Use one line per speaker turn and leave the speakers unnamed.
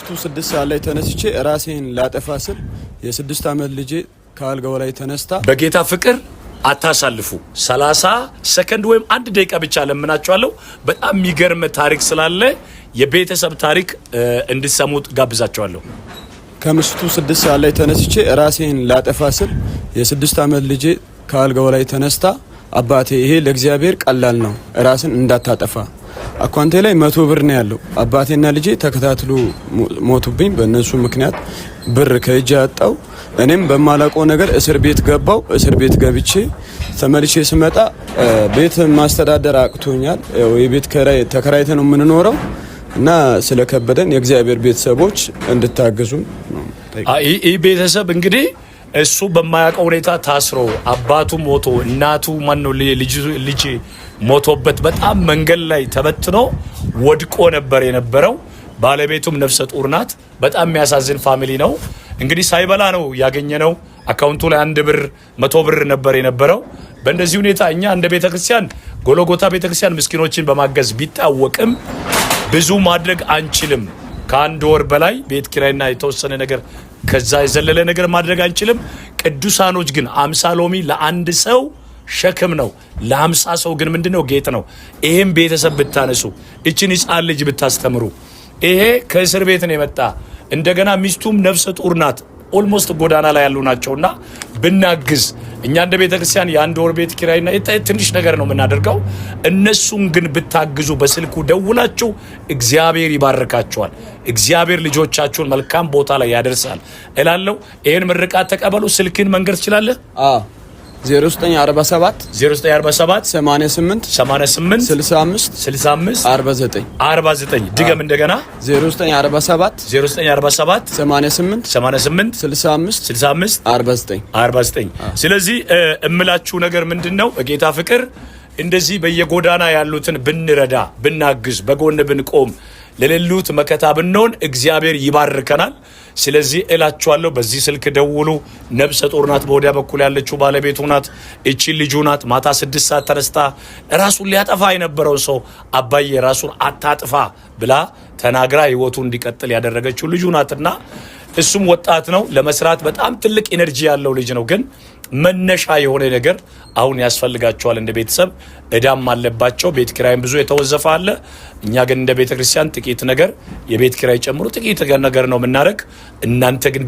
6 ሰዓት ላይ ተነስቼ ራሴን ላጠፋ ስል የ6 ዓመት ልጄ ከአልጋው ላይ ተነስታ
በጌታ ፍቅር አታሳልፉ 30 ሰከንድ ወይም 1 ደቂቃ ብቻ ለምናችኋለሁ። በጣም የሚገርም ታሪክ ስላለ የቤተሰብ ታሪክ እንድትሰሙት ጋብዛችኋለሁ።
ከምሽቱ 6 ሰዓት ላይ ተነስቼ ራሴን ላጠፋ ስል የ6 ዓመት ልጄ ከአልጋው ላይ ተነስታ አባቴ ይሄ ለእግዚአብሔር ቀላል ነው ራስን እንዳታጠፋ አካውንቴ ላይ 100 ብር ነው ያለው። አባቴና ልጄ ተከታትሎ ሞቱብኝ። በእነሱ ምክንያት ብር ከእጄ አጣው። እኔም በማላውቀው ነገር እስር ቤት ገባው። እስር ቤት ገብቼ ተመልሼ ስመጣ ቤት ማስተዳደር አቅቶኛል። የቤት ኪራይ ተከራይተን ነው የምንኖረው እና ስለከበደን የእግዚአብሔር ቤተሰቦች እንድታግዙ ነው።
ይህ ቤተሰብ እንግዲህ እሱ በማያውቀው ሁኔታ ታስሮ አባቱ ሞቶ እናቱ ማነው ልጅ ሞቶበት በጣም መንገድ ላይ ተበትኖ ወድቆ ነበር የነበረው። ባለቤቱም ነፍሰ ጡር ናት። በጣም የሚያሳዝን ፋሚሊ ነው። እንግዲህ ሳይበላ ነው ያገኘነው። አካውንቱ ላይ 1 ብር 100 ብር ነበር የነበረው። በእንደዚህ ሁኔታ እኛ እንደ ቤተክርስቲያን ጎልጎታ ቤተክርስቲያን ምስኪኖችን በማገዝ ቢታወቅም ብዙ ማድረግ አንችልም። ከ1 ወር በላይ ቤት ኪራይና የተወሰነ ነገር ከዛ የዘለለ ነገር ማድረግ አንችልም። ቅዱሳኖች ግን 50 ሎሚ ለአንድ ሰው ሸክም ነው፣ ለ50 ሰው ግን ምንድነው ጌጥ ነው። ይሄን ቤተሰብ ብታነሱ፣ እቺን ሕፃን ልጅ ብታስተምሩ፣ ይሄ ከእስር ቤት ነው የመጣ እንደገና ሚስቱም ነፍሰ ጡር ናት። ኦልሞስት ጎዳና ላይ ያሉ ናቸውና ብናግዝ እኛ እንደ ቤተክርስቲያን የ1 ወር ቤት ኪራይና ትንሽ ነገር ነው የምናደርገው። እነሱን ግን ብታግዙ በስልኩ ደውላችሁ እግዚአብሔር ይባርካችኋል። እግዚአብሔር ልጆቻችሁን መልካም ቦታ ላይ ያደርሳል እላለሁ። ይሄን ምርቃት ተቀበሉ። ስልክን መንገር ትችላለህ?
0947
88 65 49 ድገም እንደገና
0947
88 65 49 ስለዚህ እምላችሁ ነገር ምንድነው በጌታ ፍቅር እንደዚህ በየጎዳና ያሉትን ብንረዳ ብናግዝ በጎን ብንቆም ለሌሉት መከታ ብንሆን እግዚአብሔር ይባርከናል። ስለዚህ እላችኋለሁ በዚህ ስልክ ደውሉ። ነፍሰ ጡር ናት፣ በወዲያ በኩል ያለችው ባለቤቱ ናት፣ እቺ ልጁ ናት። ማታ 6 ሰዓት ተነስታ ራሱን ሊያጠፋ የነበረው ሰው አባዬ ራሱን አታጥፋ ብላ ተናግራ ህይወቱ እንዲቀጥል ያደረገችው ልጁ ናትና እሱም ወጣት ነው። ለመስራት በጣም ትልቅ ኢነርጂ ያለው ልጅ ነው። ግን መነሻ የሆነ ነገር አሁን ያስፈልጋቸዋል። እንደ ቤተሰብ እዳም አለባቸው። ቤት ኪራይም ብዙ የተወዘፈ አለ። እኛ ግን እንደ ቤተክርስቲያን ጥቂት ነገር የቤት ኪራይ ጨምሮ ጥቂት ነገር ነው የምናደርግ። እናንተ ግን